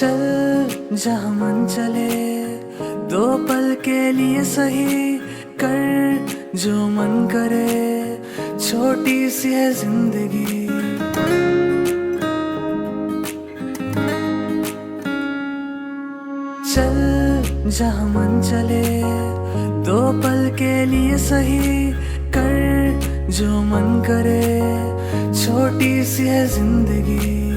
चल जहाँ मन चले, दो पल के लिए सही, कर जो मन करे, छोटी सी है जिंदगी। चल जहाँ मन चले, दो पल के लिए सही, कर जो मन करे, छोटी सी है जिंदगी।